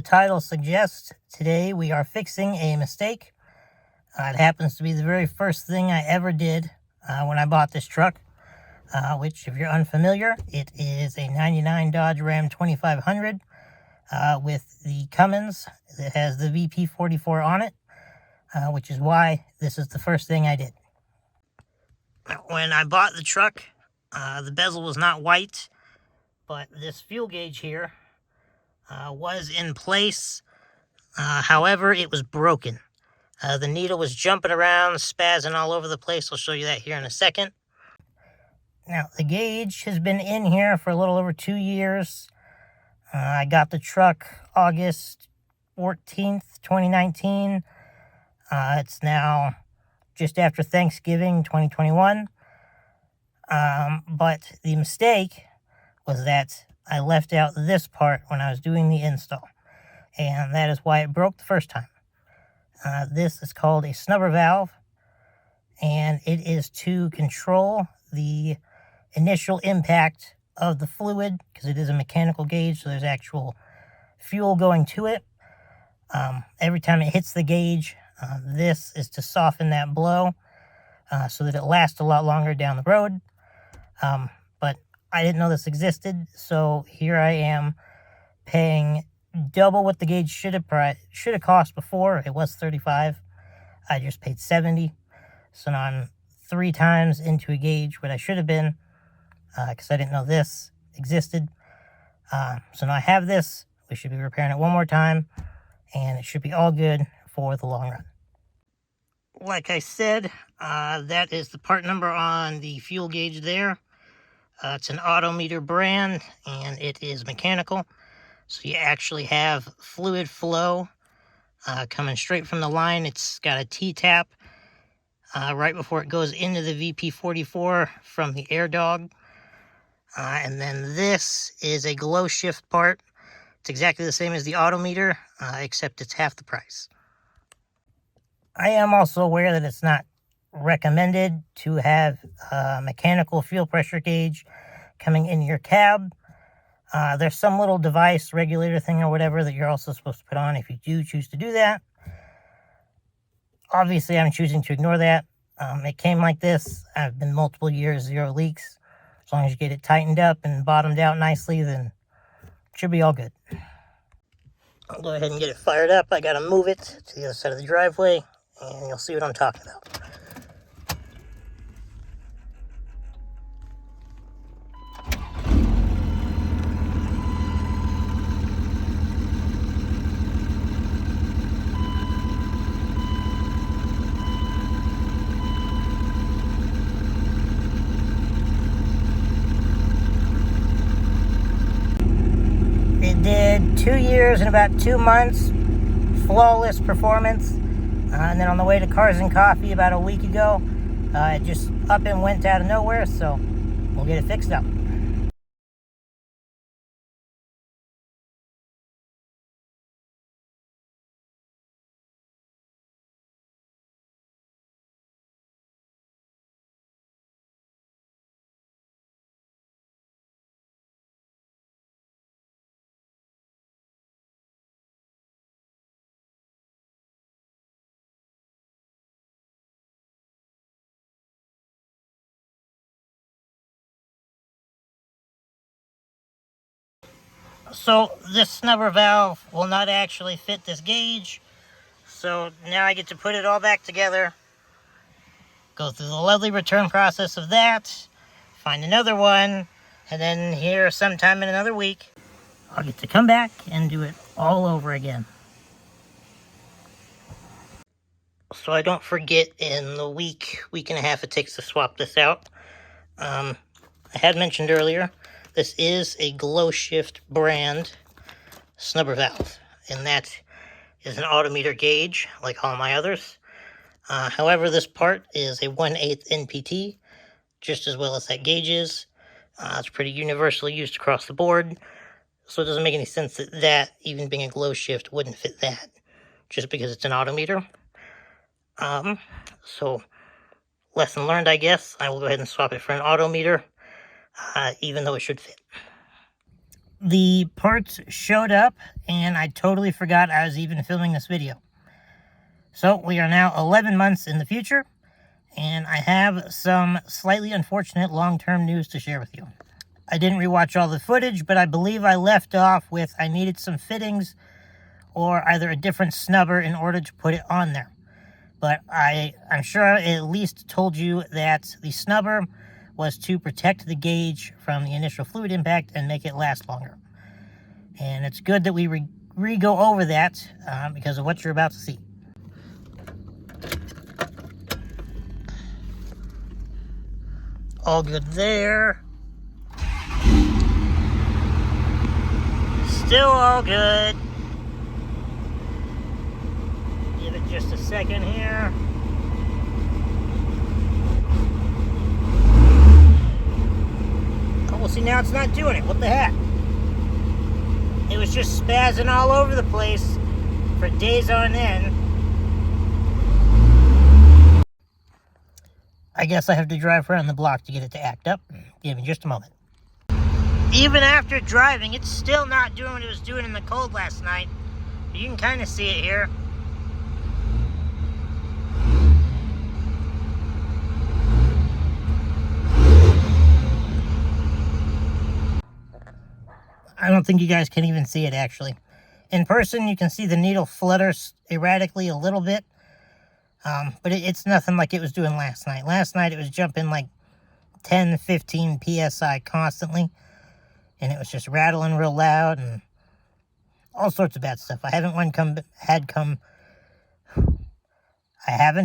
title suggests, today we are fixing a mistake. It happens to be the very first thing I ever did when I bought this truck, which, if you're unfamiliar, it is a 99 Dodge Ram 2500 with the Cummins that has the VP44 on it, which is why this is the first thing I did. When I bought the truck, the bezel was not white, but this fuel gauge here was in place. However, it was broken. The needle was jumping around, spazzing all over the place. I'll show you that here in a second. Now, the gauge has been in here for a little over 2 years. I got the truck August 14th, 2019. It's now just after Thanksgiving, 2021. But the mistake was that I left out this part when I was doing the install, and that is why it broke the first time. This is called a snubber valve, and it is to control the initial impact of the fluid, because it is a mechanical gauge, so there's actual fuel going to it. Every time it hits the gauge, this is to soften that blow so that it lasts a lot longer down the road. But I didn't know this existed, so here I am paying double what the gauge should have cost before. It was $35. I just paid $70. So now I'm 3 times into a gauge what I should have been, because I didn't know this existed. So now I have this. We should be repairing it one more time, and it should be all good for the long run. Like I said, that is the part number on the fuel gauge there. It's an Autometer brand, and it is mechanical. So you actually have fluid flow coming straight from the line. It's got a T-tap right before it goes into the VP44 from the air dog. And then this is a glow shift part. It's exactly the same as the Autometer, except it's half the price. I am also aware that it's not recommended to have a mechanical fuel pressure gauge coming in your cab. There's some little device regulator thing or whatever that you're also supposed to put on if you do choose to do that. Obviously, I'm choosing to ignore that. It came like this. I've been multiple years, 0 leaks. As long as you get it tightened up and bottomed out nicely, then it should be all good. I'll go ahead and get it fired up. I gotta move it to the other side of the driveway, and you'll see what I'm talking about. It did 2 years and about 2 months, flawless performance. And then on the way to Cars and Coffee about a week ago, it just up and went out of nowhere, so we'll get it fixed up. So this snubber valve will not actually fit this gauge. So now I get to put it all back together, go through the lovely return process of that, find another one, and then here sometime in another week, I'll get to come back and do it all over again. So I don't forget in the week and a half it takes to swap this out. I had mentioned earlier, this is a Glow Shift brand snubber valve, and that is an Autometer gauge like all my others. However, this part is a 1/8 NPT, just as well as that gauge is. It's pretty universally used across the board, so it doesn't make any sense that even being a Glow Shift wouldn't fit that, just because it's an Autometer. So lesson learned, I guess. I will go ahead and swap it for an Autometer, even though it should fit. the parts showed up, and I totally forgot I was even filming this video. So we are now 11 months in the future, and I have some slightly unfortunate long-term news to share with you. I didn't rewatch all the footage, but I believe I left off with I needed some fittings or either a different snubber in order to put it on there. But I'm sure I at least told you that the snubber was to protect the gauge from the initial fluid impact and make it last longer. And it's good that we re-go over that because of what you're about to see. All good there. Still all good. Give it just a second here. Oh, well, see, now it's not doing it. What the heck? It was just spazzing all over the place for days on end. I guess I have to drive around the block to get it to act up. Give me just a moment. Even after driving, it's still not doing what it was doing in the cold last night. You can kind of see it here. I don't think you guys can even see it, actually. In person, you can see the needle flutters erratically a little bit. But it's nothing like it was doing last night. Last night, it was jumping like 10, 15 PSI constantly. And it was just rattling real loud and all sorts of bad stuff. I haven't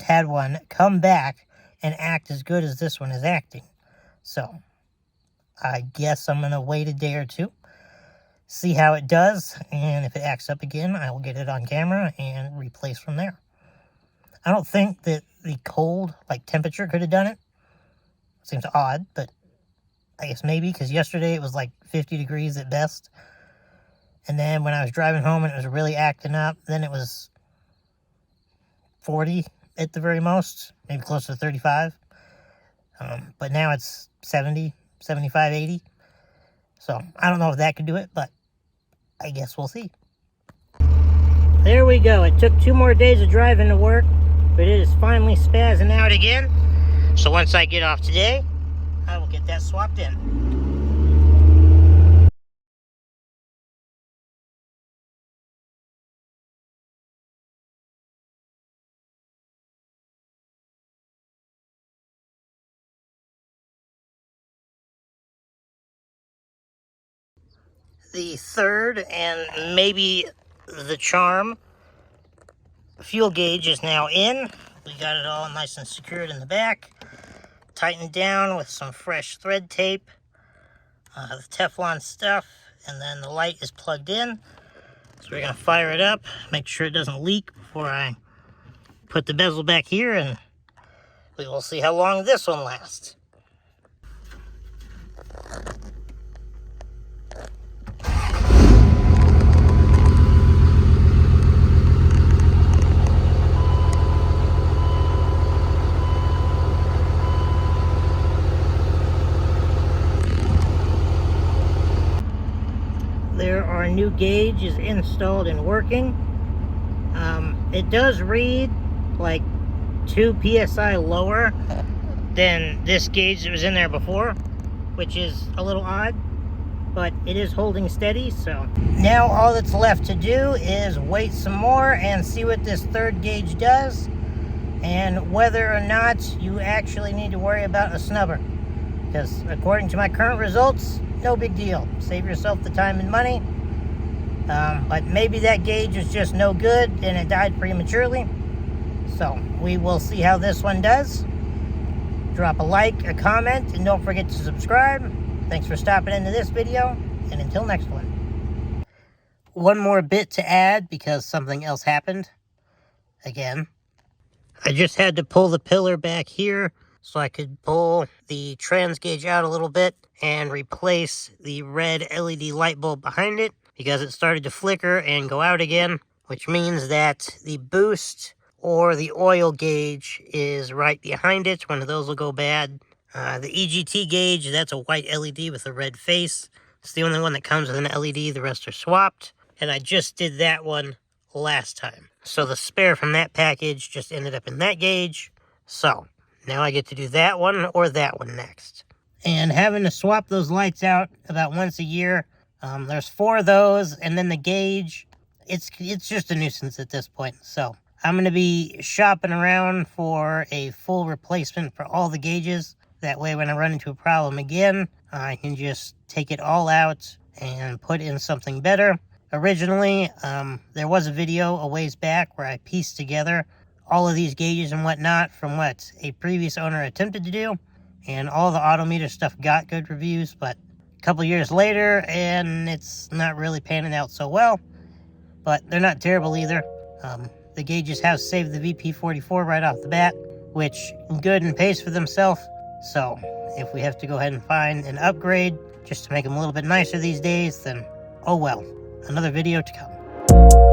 had one come back and act as good as this one is acting. So, I guess I'm going to wait a day or two, see how it does, and if it acts up again, I will get it on camera and replace from there. I don't think that the cold, temperature could have done it. Seems odd, but I guess maybe, because yesterday it was like 50 degrees at best. And then when I was driving home and it was really acting up, then it was 40 at the very most, maybe closer to 35. But now it's 70, 75, 80. So I don't know if that could do it, but I guess we'll see. There we go. It took 2 more days of driving to work, but it is finally spazzing out again. So once I get off today, I will get that swapped in. The third and maybe the charm fuel gauge is now in. We got it all nice and secured in the back. Tightened down with some fresh thread tape. The Teflon stuff. And then the light is plugged in. So we're going to fire it up. Make sure it doesn't leak before I put the bezel back here. And we will see how long this one lasts. Our new gauge is installed and working. It does read like 2 psi lower than this gauge that was in there before, which is a little odd, but it is holding steady. So now all that's left to do is wait some more and see what this third gauge does and whether or not you actually need to worry about a snubber, because according to my current results, no big deal. Save yourself the time and money. But maybe that gauge was just no good and it died prematurely. So we will see how this one does. Drop a like, a comment, and don't forget to subscribe. Thanks for stopping into this video, and until next one. One more bit to add because something else happened. Again. I just had to pull the pillar back here so I could pull the trans gauge out a little bit and replace the red LED light bulb behind it, because it started to flicker and go out again, which means that the boost or the oil gauge is right behind it. One of those will go bad. The EGT gauge, that's a white LED with a red face, It's the only one that comes with an LED, the rest are swapped. And I just did that one last time. So the spare from that package just ended up in that gauge. So now I get to do that one or that one next. And having to swap those lights out about once a year. There's 4 of those, and then the gauge. It's just a nuisance at this point. So I'm going to be shopping around for a full replacement for all the gauges. That way when I run into a problem again, I can just take it all out and put in something better. Originally, there was a video a ways back where I pieced together all of these gauges and whatnot from what a previous owner attempted to do. And all the Autometer stuff got good reviews, but a couple years later, and it's not really panning out so well. But they're not terrible either. The gauges have saved the VP44 right off the bat, which is good and pays for themselves. So if we have to go ahead and find an upgrade just to make them a little bit nicer these days, then oh well. Another video to come.